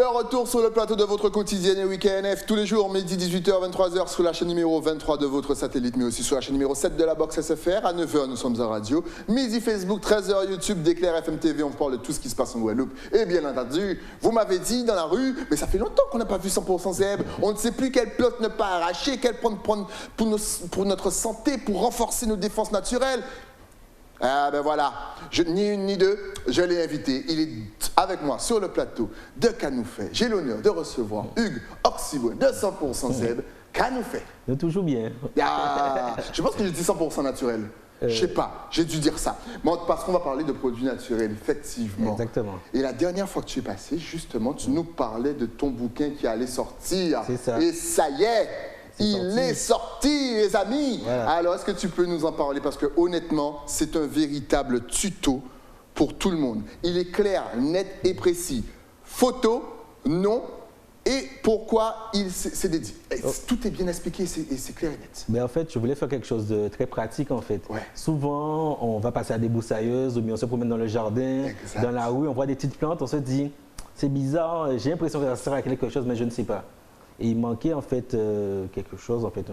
retour sur le plateau de votre quotidienne et week-end F tous les jours, midi 18h, 23h sur la chaîne numéro 23 de votre satellite, mais aussi sur la chaîne numéro 7 de la box SFR. À 9h, nous sommes en radio. Midi Facebook, 13h YouTube, Déclaire FM TV, on parle de tout ce qui se passe en Guadeloupe. Et bien entendu, vous m'avez dit dans la rue, mais ça fait longtemps qu'on n'a pas vu 100% Zeb. On ne sait plus quelle plante ne pas arracher, quelle plante prendre pour notre santé, pour renforcer nos défenses naturelles. Ah ben voilà, ni une ni deux, je l'ai invité. Il est avec moi sur le plateau de Canoufet. J'ai l'honneur de recevoir Hugues Oxybo de 100% Zeb. Canoufet. De toujours bien. Ah, je pense que j'ai dit 100% naturel. Je sais pas, j'ai dû dire ça. Mais parce qu'on va parler de produits naturels, effectivement. Exactement. Et la dernière fois que tu es passé, justement, tu nous parlais de ton bouquin qui allait sortir. C'est ça. Et ça y est, il est sorti, les amis. Voilà. Alors, est-ce que tu peux nous en parler? Parce que honnêtement, c'est un véritable tuto pour tout le monde. Il est clair, net et précis. Photo, nom et pourquoi c'est dédié. Tout est bien expliqué et c'est clair et net. Mais en fait, je voulais faire quelque chose de très pratique en fait. Ouais. Souvent, on va passer à des broussailleuses ou bien on se promène dans le jardin, Exact. dans la rue, on voit des petites plantes, on se dit, c'est bizarre, j'ai l'impression que ça sert à quelque chose, mais je ne sais pas. Et il manquait en fait quelque chose, en fait,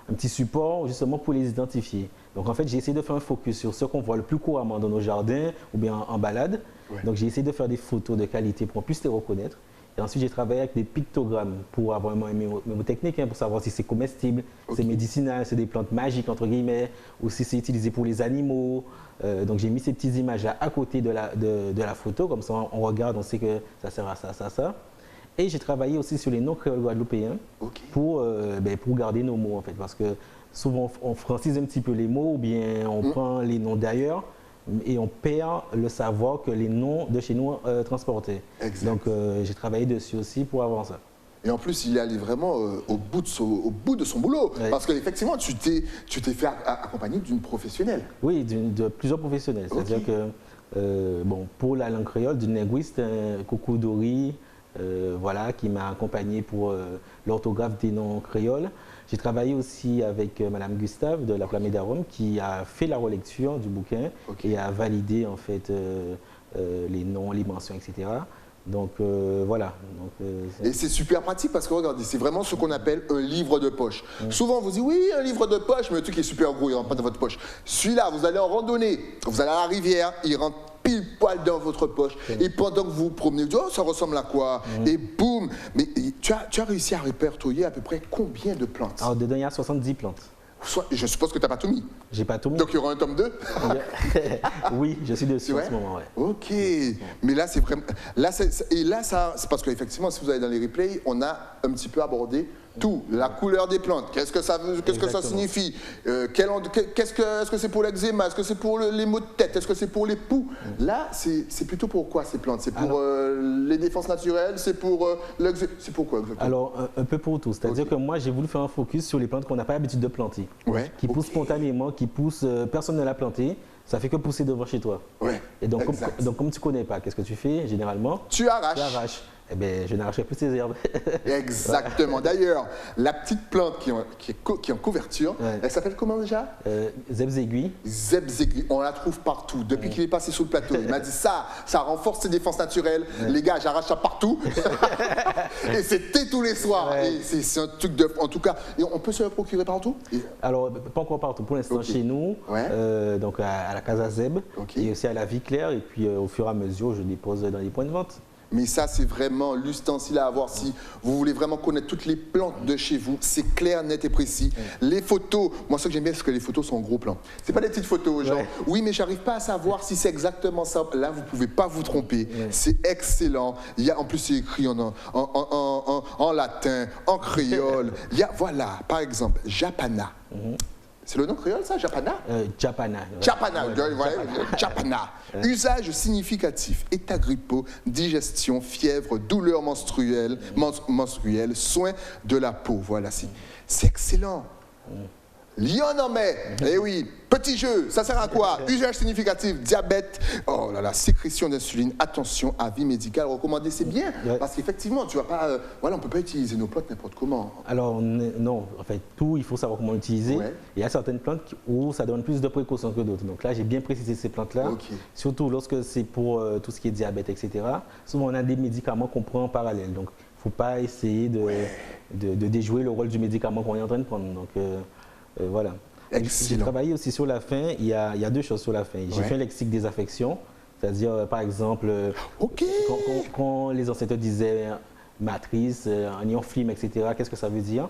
un petit support justement pour les identifier. Donc en fait, j'ai essayé de faire un focus sur ce qu'on voit le plus couramment dans nos jardins ou bien en balade. Ouais. Donc j'ai essayé de faire des photos de qualité pour qu'on puisse les reconnaître. Et ensuite, j'ai travaillé avec des pictogrammes pour avoir une mémotechnique, pour savoir si c'est comestible, c'est médicinal, c'est des plantes magiques, entre guillemets, ou si c'est utilisé pour les animaux. Donc j'ai mis ces petites images-là à côté de la photo, comme ça on regarde, on sait que ça sert à ça, ça. Et j'ai travaillé aussi sur les noms créoles guadeloupéens pour garder nos mots en fait, parce que souvent on francise un petit peu les mots ou bien on prend les noms d'ailleurs et on perd le savoir que les noms de chez nous transportaient. Exact. Donc j'ai travaillé dessus aussi pour avoir ça. Et en plus, il est allé vraiment au bout de son boulot. Ouais. Parce qu'effectivement, tu t'es fait accompagner d'une professionnelle. Oui, de plusieurs professionnels. C'est-à-dire que pour la langue créole, d'une linguiste, Coucou Dori, qui m'a accompagné pour l'orthographe des noms créoles. J'ai travaillé aussi avec Madame Gustave de la Plamée d'Arôme qui a fait la relecture du bouquin et a validé en fait les noms, les mentions, etc. Donc voilà. Et c'est super pratique parce que regardez, c'est vraiment ce qu'on appelle un livre de poche. Souvent on vous dit oui, un livre de poche, mais le truc est super gros, il ne rentre pas dans votre poche. Celui-là, vous allez en randonnée, vous allez à la rivière, il rentre pile poil dans votre poche. Et pendant que vous vous promenez, vous dites, oh, ça ressemble à quoi? Et boum! Mais tu as réussi à répertorier à peu près combien de plantes? Alors dedans, il y a 70 plantes. Je suppose que tu n'as pas tout mis. J'ai pas tout mis. Donc il y aura un tome 2? Oui, je suis dessus en ce moment. Ouais. Ok, mais là c'est vraiment. Là, c'est parce qu'effectivement, si vous allez dans les replays, on a un petit peu abordé tout, la couleur des plantes, qu'est-ce que ça signifie, est-ce que c'est pour l'eczéma, est-ce que c'est pour les maux de tête, est-ce que c'est pour les poux. Là, c'est plutôt pour quoi ces plantes? C'est pour les défenses naturelles, c'est pour l'eczéma, c'est pour quoi exactement? Alors, un peu pour tout, c'est-à-dire que moi, j'ai voulu faire un focus sur les plantes qu'on n'a pas l'habitude de planter, qui poussent spontanément, qui poussent, personne ne l'a planté. Ça fait que pousser devant chez toi. Ouais, et donc, comme tu ne connais pas, qu'est-ce que tu fais généralement? Tu arraches. Tu arraches. Eh bien, je n'arracherai plus ces herbes. Exactement. D'ailleurs, la petite plante qui est en couverture, elle s'appelle comment déjà? Zebzegui. Zebzegui. On la trouve partout. Depuis qu'il est passé sur le plateau, il m'a dit ça renforce ses défenses naturelles. Les gars, j'arrache ça partout. Et c'était tous les soirs. Et c'est un truc de... En tout cas, et on peut se le procurer partout? Alors, pas encore partout. Pour l'instant, chez nous, donc à la Casa Zeb, et aussi à la Vie Claire. Et puis, au fur et à mesure, je dépose dans les points de vente. Mais ça, c'est vraiment l'ustensile à avoir si vous voulez vraiment connaître toutes les plantes de chez vous. C'est clair, net et précis. Les photos, moi, ce que j'aime bien, c'est que les photos sont en gros plan. C'est pas des petites photos, genre, oui, mais j'arrive pas à savoir si c'est exactement ça. Là, vous pouvez pas vous tromper. C'est excellent. Il y a, en plus, c'est écrit en latin, en créole. Il y a, voilà, par exemple, Japana. C'est le nom créole, ça, Japana? Japana. Japana, Japana. Usage significatif, état grippeux, digestion, fièvre, douleur menstruelle, soins de la peau. Voilà, c'est excellent. Lyon en mai. Eh oui, petit jeu, ça sert à quoi? Usage significatif, diabète, oh là là, sécrétion d'insuline, attention, avis médical recommandé, c'est bien. Parce qu'effectivement, tu vas pas, voilà, on peut pas utiliser nos plantes n'importe comment. Alors non, en fait, tout, il faut savoir comment l'utiliser. Ouais. Il y a certaines plantes où ça donne plus de précautions que d'autres. Donc là, j'ai bien précisé ces plantes-là. Ok. Surtout lorsque c'est pour tout ce qui est diabète, etc. Souvent, on a des médicaments qu'on prend en parallèle. Donc, il ne faut pas essayer de déjouer le rôle du médicament qu'on est en train de prendre. Donc, voilà. J'ai travaillé aussi sur la faim. Il y a deux choses sur la faim. J'ai fait un lexique des affections, c'est-à-dire, par exemple, quand les ancêtres disaient matrice, anion, flim, etc., qu'est-ce que ça veut dire?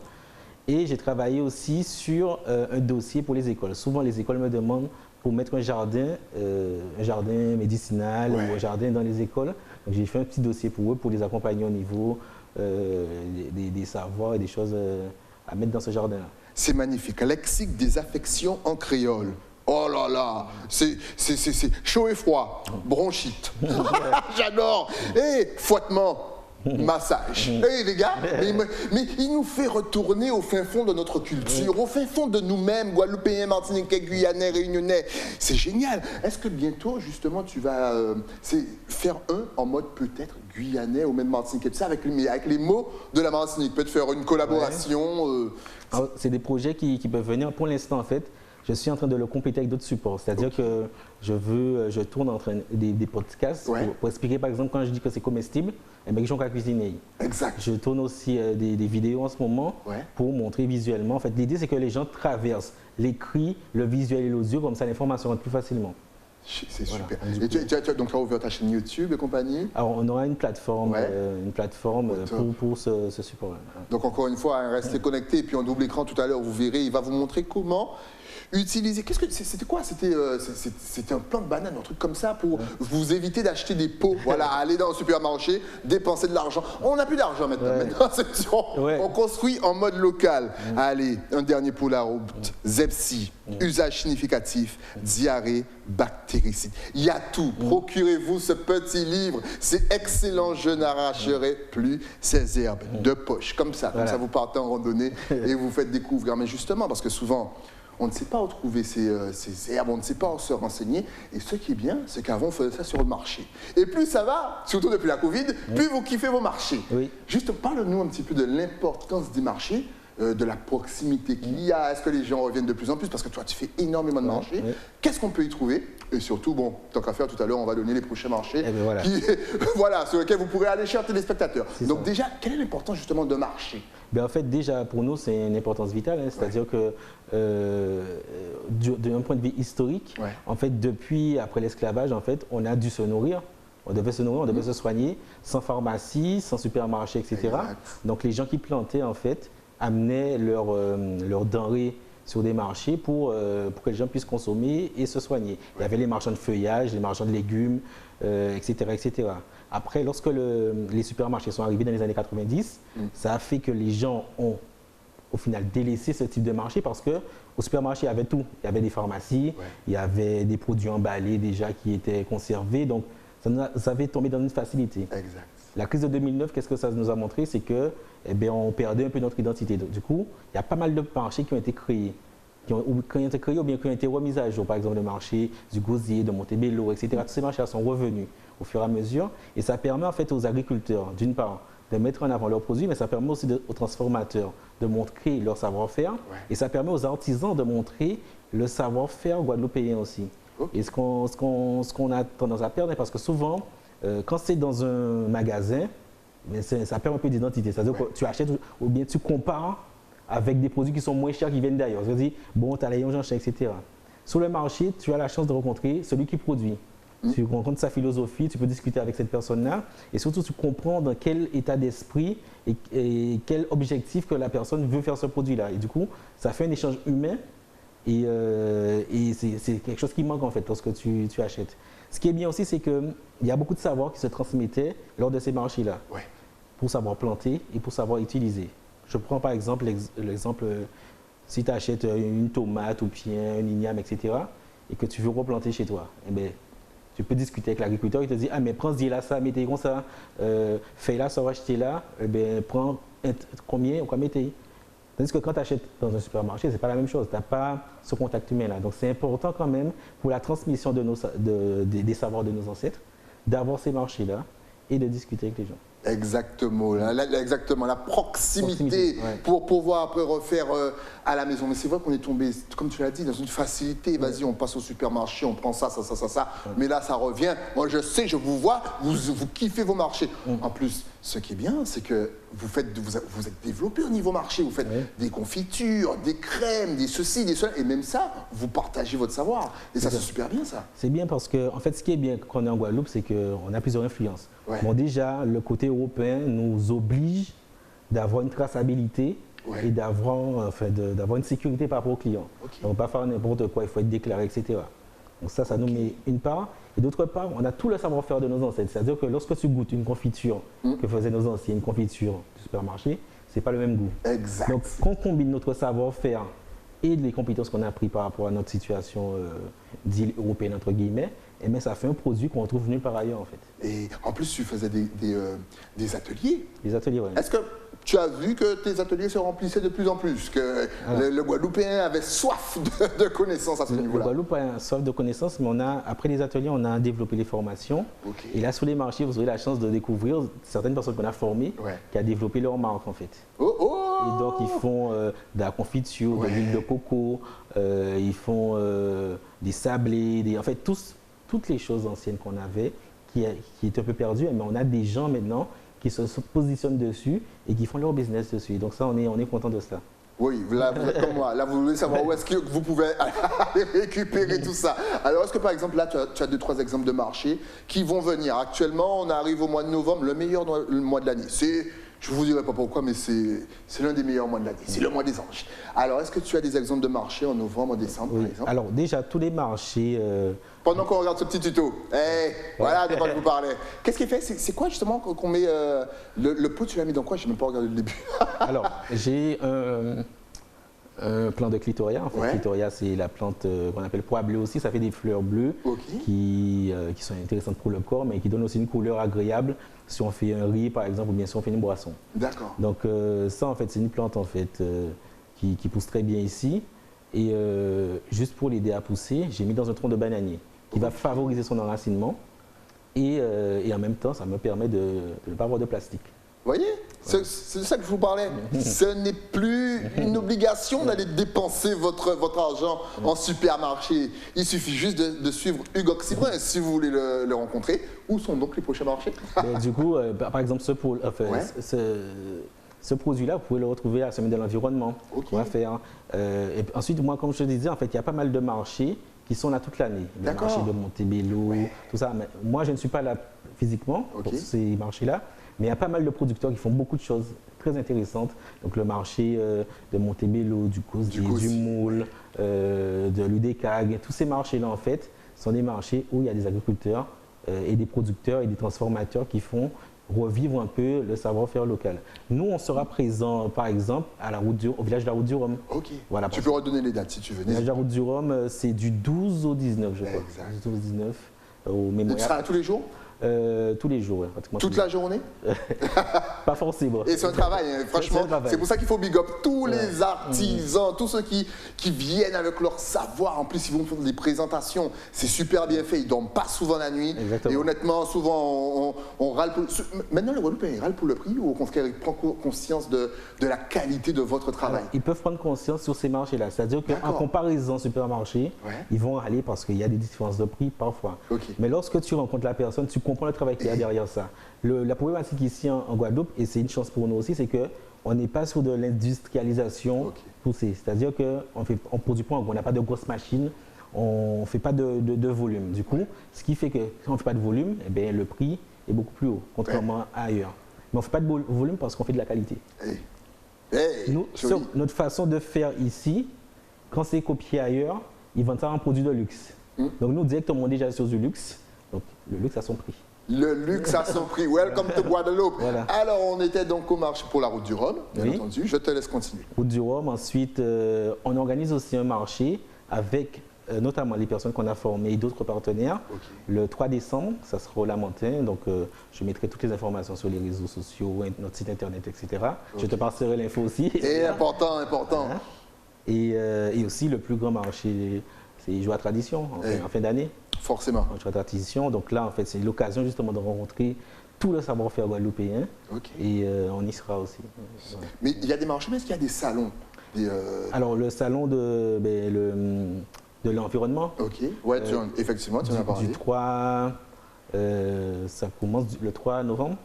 Et j'ai travaillé aussi sur un dossier pour les écoles. Souvent, les écoles me demandent pour mettre un jardin médicinal ou un jardin dans les écoles. Donc, j'ai fait un petit dossier pour eux, pour les accompagner au niveau des savoirs et des choses à mettre dans ce jardin-là. C'est magnifique. Lexique des affections en créole. Oh là là, c'est chaud et froid, bronchite. J'adore. Et fouettement, massage. Et les gars, mais il nous fait retourner au fin fond de notre culture, au fin fond de nous-mêmes, Guadeloupéens, Martiniquais, Guyanais, Réunionnais. C'est génial. Est-ce que bientôt, justement, tu vas faire un en mode peut-être guyanais ou même martiniquais, ça avec les mots de la Martinique, peut-être faire une collaboration. C'est des projets qui peuvent venir. Pour l'instant, en fait, je suis en train de le compléter avec d'autres supports. C'est-à-dire que je tourne des podcasts pour expliquer, par exemple, quand je dis que c'est comestible, eh bien, ils ont qu'à cuisiner. Exact. Je tourne aussi des vidéos en ce moment pour montrer visuellement. En fait, l'idée, c'est que les gens traversent l'écrit, le visuel et l'audio, comme ça, l'information rentre plus facilement. C'est super. Et tu as ouvert ta chaîne YouTube et compagnie? Alors, on aura une plateforme pour ce support-là. Donc, encore une fois, restez connectés. Et puis, en double écran, tout à l'heure, vous verrez, il va vous montrer comment utiliser. C'était quoi? C'était un plant de banane, un truc comme ça, pour vous éviter d'acheter des pots. Voilà, aller dans le supermarché, dépenser de l'argent. On n'a plus d'argent maintenant. Maintenant, on construit en mode local. Allez, un dernier pour la route. Zepsi, usage significatif, diarrhée, bactéricide. Il y a tout. Procurez-vous ce petit livre. C'est excellent. Je n'arracherai plus ces herbes de poche. Comme ça. Comme ça, vous partez en randonnée et vous faites découvrir. Mais justement, parce que souvent, on ne sait pas où trouver ces herbes, on ne sait pas où se renseigner. Et ce qui est bien, c'est qu'avant, on faisait ça sur le marché. Et plus ça va, surtout depuis la Covid, plus vous kiffez vos marchés. Oui. Juste, parle-nous un petit peu de l'importance des marchés, de la proximité qu'il y a. Est-ce que les gens reviennent de plus en plus? Parce que toi, tu fais énormément de marchés. Qu'est-ce qu'on peut y trouver? Et surtout, bon, tant qu'à faire, tout à l'heure, on va donner les prochains marchés sur lesquels vous pourrez aller, chers téléspectateurs. Donc déjà, quelle est l'importance justement de marché? En fait, déjà, pour nous, c'est une importance vitale. C'est-à-dire que, d'un point de vue historique, en fait, depuis, après l'esclavage, en fait, on a dû se nourrir. On devait se nourrir, on devait se soigner, sans pharmacie, sans supermarché, etc. Exact. Donc, les gens qui plantaient, en fait, amenaient leurs denrées sur des marchés pour que les gens puissent consommer et se soigner. Il y avait les marchands de feuillage, les marchands de légumes, etc., etc. Après, lorsque les supermarchés sont arrivés dans les années 90, ça a fait que les gens ont, au final, délaissé ce type de marché parce qu'au supermarché, il y avait tout. Il y avait des pharmacies, il y avait des produits emballés déjà qui étaient conservés. Donc, ça avait tombé dans une facilité. Exact. La crise de 2009, qu'est-ce que ça nous a montré? C'est que, on perdait un peu notre identité. Donc, du coup, il y a pas mal de marchés qui ont été créés. Qui ont été créés ou bien qui ont été remis à jour. Par exemple, le marché du Gosier, de Montebello, etc. Tous ces marchés sont revenus au fur et à mesure. Et ça permet en fait aux agriculteurs, d'une part, de mettre en avant leurs produits, mais ça permet aussi aux transformateurs de montrer leur savoir-faire. Et ça permet aux artisans de montrer le savoir-faire guadeloupéen aussi. Et ce qu'on a tendance à perdre, parce que souvent, quand c'est dans un magasin, mais ça perd un peu d'identité. C'est-à-dire que tu achètes ou bien tu compares avec des produits qui sont moins chers qui viennent d'ailleurs. Tu dis, bon, tu as les Jean-Chien, etc. Sur le marché, tu as la chance de rencontrer celui qui produit. Tu rencontres sa philosophie, tu peux discuter avec cette personne-là et surtout tu comprends dans quel état d'esprit et quel objectif que la personne veut faire ce produit-là. Et du coup, ça fait un échange humain et c'est quelque chose qui manque en fait lorsque tu achètes. Ce qui est bien aussi, c'est qu'il y a beaucoup de savoir qui se transmettait lors de ces marchés-là pour savoir planter et pour savoir utiliser. Je prends par exemple l'exemple, si tu achètes une tomate ou bien un igname, etc., et que tu veux replanter chez toi, eh bien, tu peux discuter avec l'agriculteur, il te dit, ah mais prends ce là ça, mettez comme ça, fais là, ça va acheter là, eh bien, prends combien, ou quoi mettez. Tandis que quand tu achètes dans un supermarché, ce n'est pas la même chose. Tu n'as pas ce contact humain-là. Donc c'est important quand même pour la transmission des savoirs de nos ancêtres d'avoir ces marchés-là et de discuter avec les gens. Exactement, exactement, la proximité ouais. pour pouvoir après refaire à la maison. Mais c'est vrai qu'on est tombé, comme tu l'as dit, dans une facilité. Vas-y, on passe au supermarché, on prend ça. Ouais. Mais là, ça revient. Moi, je sais, je vous vois, vous kiffez vos marchés. En plus, ce qui est bien, c'est que vous êtes développé au niveau marché. Vous faites des confitures, des crèmes, des ceci, des cela. Et même ça, vous partagez votre savoir. Et ça, c'est super bien, ça. C'est bien parce que, en fait, ce qui est bien quand on est en Guadeloupe, c'est qu'on a plusieurs influences. Ouais. Bon, déjà, le côté européen nous oblige d'avoir une traçabilité et d'avoir une sécurité par rapport aux clients. Okay. Donc, pas faire n'importe quoi, il faut être déclaré, etc. Donc ça nous met une part. Et d'autre part, on a tout le savoir-faire de nos ancêtres. C'est-à-dire que lorsque tu goûtes une confiture que faisaient nos anciens, une confiture du supermarché, ce n'est pas le même goût. Exact. Donc, quand on combine notre savoir-faire et les compétences qu'on a apprises par rapport à notre situation d'île européenne, entre guillemets, et bien, ça fait un produit qu'on retrouve nulle part ailleurs, en fait. Et en plus, tu faisais des ateliers. Les ateliers, oui. Est-ce que tu as vu que tes ateliers se remplissaient de plus en plus, que le Guadeloupéen avait soif de connaissances à ce niveau-là? Le Guadeloupe a soif de connaissances, mais après les ateliers, on a développé les formations. Okay. Et là, sur les marchés, vous aurez la chance de découvrir certaines personnes qu'on a formées qui ont développé leur marque, en fait. Et donc, ils font de la confiture, de l'huile de coco, ils font des sablés, en fait, toutes les choses anciennes qu'on avait, qui est un peu perdues, mais on a des gens maintenant qui se positionnent dessus et qui font leur business dessus. Donc ça, on est content de cela. Oui, là, vous êtes comme moi. Là, vous voulez savoir où est-ce que vous pouvez aller récupérer tout ça. Alors, est-ce que, par exemple, là, tu as 2-3 exemples de marchés qui vont venir? Actuellement, on arrive au mois de novembre, le meilleur mois de l'année. Je ne vous dirai pas pourquoi, mais c'est l'un des meilleurs mois de l'année. C'est le mois des anges. Alors, est-ce que tu as des exemples de marchés en novembre, en décembre, par exemple? Alors, déjà, tous les marchés... Pendant qu'on regarde ce petit tuto, voilà de quoi je vous parlais. Qu'est-ce qu'il fait? C'est quoi, justement, qu'on met le pot, tu l'as mis dans quoi? Je n'ai même pas regardé le début. Alors, j'ai un plant de clitoria. En fait, clitoria, c'est la plante qu'on appelle pois bleu aussi. Ça fait des fleurs bleues qui sont intéressantes pour le corps, mais qui donnent aussi une couleur agréable si on fait un riz, par exemple, ou bien si on fait une boisson. D'accord. Donc, ça, en fait, c'est une plante, en fait, qui pousse très bien ici. Et juste pour l'aider à pousser, j'ai mis dans un tronc de bananier qui va favoriser son enracinement. Et en même temps, ça me permet de ne pas avoir de plastique. Vous voyez, c'est de ça que je vous parlais. Ce n'est plus une obligation d'aller dépenser votre argent en supermarché. Il suffit juste de suivre Hugo Oxybrin si vous voulez le rencontrer. Où sont donc les prochains marchés? Du coup, par exemple, ce produit-là, vous pouvez le retrouver à la Semaine de l'Environnement. On va faire. Et ensuite, moi, comme je te disais, en fait, il y a pas mal de marchés qui sont là toute l'année. Le marché de Montebello, tout ça. Mais moi, je ne suis pas là physiquement pour ces marchés-là. Mais il y a pas mal de producteurs qui font beaucoup de choses très intéressantes. Donc le marché de Montebello, du Causier, du Moule, de l'UDECAG, tous ces marchés-là, en fait, sont des marchés où il y a des agriculteurs et des producteurs et des transformateurs qui font revivre un peu le savoir-faire local. Nous, on sera présent, par exemple, au village de la Route du Rhum. Ok. Voilà, tu peux redonner les dates si tu veux. Le village de la Route du Rhum, c'est du 12 au 19, je crois. Exact. 12 au 19, au mémorial. Tu seras là tous les jours? Tous les jours, pratiquement. Toute la journée? Pas forcément. Et c'est un travail, hein. Franchement, c'est pour ça qu'il faut big up tous les artisans, tous ceux qui viennent avec leur savoir. En plus, ils vont faire des présentations. C'est super bien fait. Ils ne dorment pas souvent la nuit. Exactement. Et honnêtement, souvent, on râle pour... Maintenant, le Guadeloupéen, il râle pour le prix ou au contraire, il prend conscience de la qualité de votre travail? Alors, ils peuvent prendre conscience sur ces marchés-là. C'est-à-dire qu'en comparaison supermarché, ils vont râler parce qu'il y a des différences de prix parfois. Mais lorsque tu rencontres la personne, tu comprends le travail qu'il y a derrière ça. La problématique ici en Guadeloupe, et c'est une chance pour nous aussi, c'est qu'on n'est pas sur de l'industrialisation poussée. C'est-à-dire qu'on ne produit pas, on n'a pas de grosses machines, on ne fait pas de volume. Du coup, ce qui fait que si on ne fait pas de volume, eh bien, le prix est beaucoup plus haut, contrairement à ailleurs. Mais on ne fait pas de volume parce qu'on fait de la qualité. Notre façon de faire ici, quand c'est copié ailleurs, ils vendent ça en produit de luxe. Donc nous, directement, on est déjà sur du luxe. Donc le luxe a son prix. Le luxe a son prix. Welcome to Guadeloupe. Voilà. Alors, on était donc au marché pour la Route du Rhum, bien entendu. Je te laisse continuer. Route du Rhum. Ensuite, on organise aussi un marché avec notamment les personnes qu'on a formées et d'autres partenaires. Ok. Le 3 décembre, ça sera au Lamentin. Donc, je mettrai toutes les informations sur les réseaux sociaux, notre site internet, etc. Je te passerai l'info aussi. Et important. Hein? Et aussi, le plus grand marché, c'est Joie Tradition, en fin d'année. Forcément. Joie Tradition. Donc là, en fait, c'est l'occasion justement de rencontrer tout le savoir-faire guadeloupéen. Ok. Et on y sera aussi. Voilà. Mais il y a des marchés, mais est-ce qu'il y a des salons? Alors, le salon de l'environnement. Ok, ouais, effectivement, tu en as parlé. Du 3, ça commence le 3 novembre.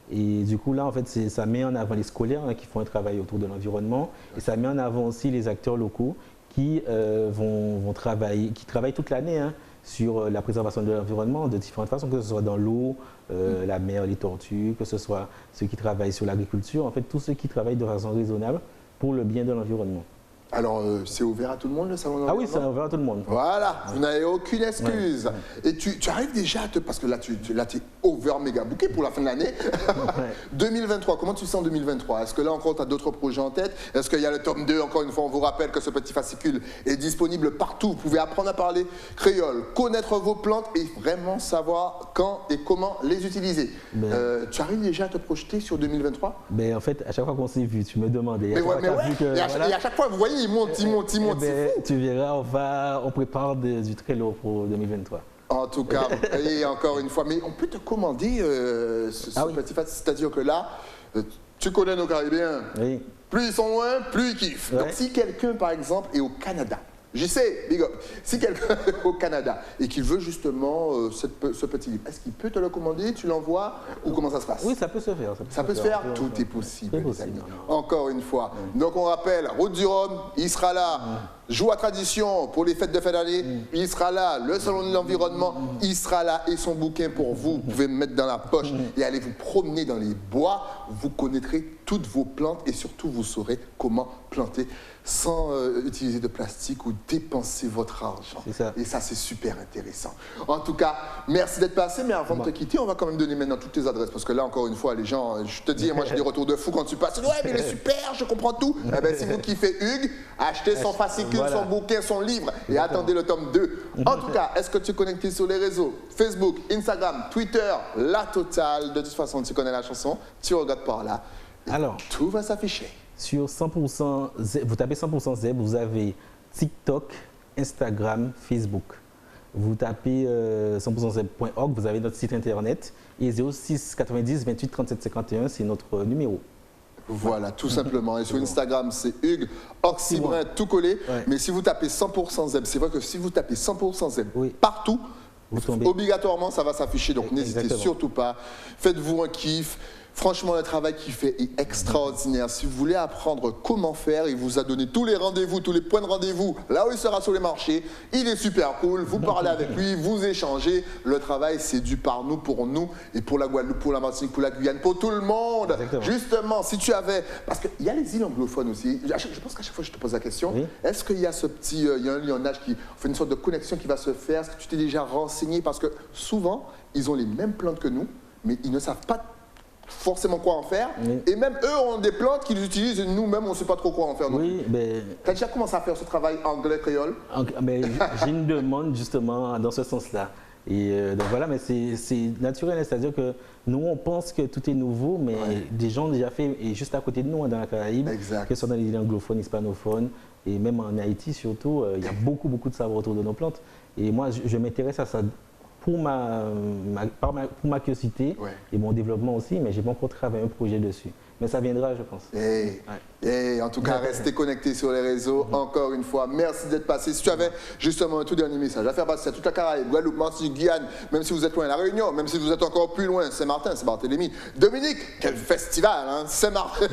Et du coup, là, en fait, ça met en avant les scolaires qui font un travail autour de l'environnement. Et ça met en avant aussi les acteurs locaux qui vont travailler, qui travaillent toute l'année sur la préservation de l'environnement de différentes façons, que ce soit dans l'eau, la mer, les tortues, que ce soit ceux qui travaillent sur l'agriculture, en fait, tous ceux qui travaillent de façon raisonnable pour le bien de l'environnement. Alors, c'est ouvert à tout le monde, le salon de l'environnement? Ah oui, c'est ouvert à tout le monde. Voilà, vous n'avez aucune excuse. Ouais. Et tu arrives déjà parce que là, tu es over méga booké pour la fin de l'année. 2023, comment tu sens 2023? Est-ce que là encore, tu as d'autres projets en tête? Est-ce qu'il y a le tome 2? Encore une fois, on vous rappelle que ce petit fascicule est disponible partout. Vous pouvez apprendre à parler créole, connaître vos plantes et vraiment savoir quand et comment les utiliser. Tu arrives déjà à te projeter sur 2023? En fait, à chaque fois qu'on s'est vu, tu me demandais. Et à chaque fois, vous voyez, il monte, tu verras, on prépare du très lourd pour 2023. En tout cas, et encore une fois, mais on peut te commander ce petit fascicule, c'est-à-dire que là, tu connais nos Caribéens. Oui. Plus ils sont loin, plus ils kiffent. Ouais. Donc si quelqu'un, par exemple, est au Canada, je sais, big up, si quelqu'un est au Canada et qu'il veut justement ce petit livre, est-ce qu'il peut te le commander, tu l'envoies ou comment ça se passe? Oui, ça peut se faire. Ça peut se faire, tout est possible, les amis. Encore une fois. Donc on rappelle, Route du Rhum, il sera là. Joie Tradition pour les fêtes de fin d'année, il sera là. Le Salon de l'Environnement, il sera là. Et son bouquin pour vous, vous pouvez me mettre dans la poche et aller vous promener dans les bois. Vous connaîtrez toutes vos plantes et surtout vous saurez comment planter sans utiliser de plastique ou dépenser votre argent. Ça. Et ça, c'est super intéressant. En tout cas, merci d'être passé. Mais avant de te quitter, on va quand même donner maintenant toutes tes adresses. Parce que là, encore une fois, les gens, je te dis, moi, j'ai des retours de fou quand tu passes. Ouais, mais il est super, je comprends tout. Eh bien, si vous kiffez Hugues, achetez son fascicule, son bouquin, son livre et attendez le tome 2. En tout cas, est-ce que tu es connecté sur les réseaux? Facebook, Instagram, Twitter, la totale. De toute façon, tu connais la chanson, tu regardes par là. Alors, tout va s'afficher. Sur 100% ZEB, vous tapez 100% ZEB, vous avez TikTok, Instagram, Facebook. Vous tapez 100%ZEB.org, vous avez notre site internet et 06 90 28 37 51, c'est notre numéro. Voilà, tout simplement. Et sur Instagram, c'est Hugues Oxybrin, tout collé. Ouais. Mais si vous tapez 100% ZEB, c'est vrai que si vous tapez 100% ZEB partout, obligatoirement, ça va s'afficher. Donc n'hésitez surtout pas. Faites-vous un kiff. Franchement, le travail qu'il fait est extraordinaire. Si vous voulez apprendre comment faire, il vous a donné tous les rendez-vous, tous les points de rendez-vous, là où il sera sur les marchés. Il est super cool. Vous parlez avec lui, vous échangez. Le travail, c'est du par nous, pour nous, et pour la Guadeloupe, pour la Martinique, pour la Guyane, pour tout le monde. Exactement. Justement, si tu avais... Parce qu'il y a les îles anglophones aussi. Je pense qu'à chaque fois, je te pose la question, est-ce qu'il y a ce petit... il y a un lionnage qui fait une sorte de connexion qui va se faire? Est-ce que tu t'es déjà renseigné? Parce que souvent, ils ont les mêmes plantes que nous, mais ils ne savent pas forcément quoi en faire. Et même eux ont des plantes qu'ils utilisent et nous-mêmes, on ne sait pas trop quoi en faire. Tu as déjà commencé à faire ce travail anglais-créole? J'ai une demande justement dans ce sens-là. Et donc voilà, mais c'est naturel, c'est-à-dire que nous, on pense que tout est nouveau, mais des gens ont déjà fait, et juste à côté de nous, dans la Caraïbe, que ce soit dans les îles anglophones, hispanophones, et même en Haïti surtout, il y a beaucoup de savoir autour de nos plantes. Et moi, je m'intéresse à ça pour ma curiosité et mon développement aussi, mais je n'ai pas encore travaillé un projet dessus. Mais ça viendra, je pense. En tout cas, restez connectés sur les réseaux. Encore une fois, merci d'être passé. Si tu avais justement un tout dernier message à faire passer à toute la Caraïbe, Guadeloupe, Martinique, Guyane, même si vous êtes loin, La Réunion, même si vous êtes encore plus loin, Saint-Martin, Saint-Barthélemy, Dominique, quel festival, hein? Saint-Martin,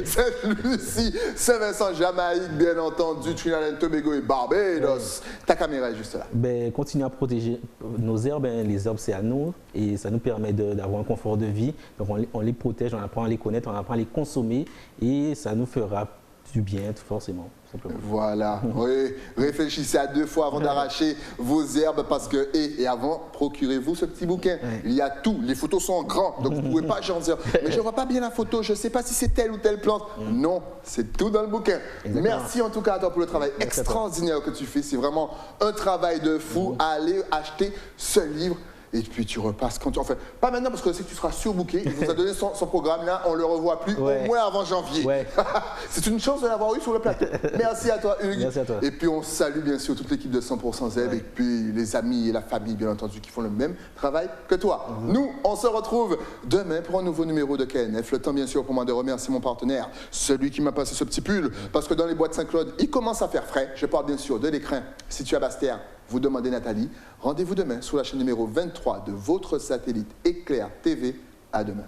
Sainte-Lucie, Saint-Vincent, Jamaïque, bien entendu, Trinidad et Tobago et Barbados. Ta caméra est juste là. Continuez à protéger nos herbes. Les herbes, c'est à nous et ça nous permet d'avoir un confort de vie. Donc on les protège, on apprend à les connaître, on apprend à les consommer et ça nous fera du bien, forcément, simplement. Voilà, oui, réfléchissez à 2 fois avant d'arracher vos herbes parce que, et avant, procurez-vous ce petit bouquin. Il y a tout, les photos sont grands, donc vous ne pouvez pas dire, mais je ne vois pas bien la photo, je ne sais pas si c'est telle ou telle plante. Non, c'est tout dans le bouquin. Exactement. Merci en tout cas à toi pour le travail extraordinaire que tu fais. C'est vraiment un travail de fou. Allez acheter ce livre. Et puis tu repasses quand tu... Enfin, pas maintenant parce que je sais que tu seras surbooké. Il vous a donné son programme là, on ne le revoit plus au moins avant janvier. C'est une chance de l'avoir eu sur le plateau. Merci à toi Hugues. Merci à toi. Et puis on salue bien sûr toute l'équipe de 100% Z et puis les amis et la famille bien entendu qui font le même travail que toi. Nous, on se retrouve demain pour un nouveau numéro de KNF. Le temps bien sûr pour moi de remercier mon partenaire, celui qui m'a passé ce petit pull, parce que dans les bois de Saint-Claude, il commence à faire frais. Je parle bien sûr de l'écrin. Si tu as Bastère, vous demandez Nathalie. Rendez-vous demain sur la chaîne numéro 23 de votre satellite Éclair TV. À demain.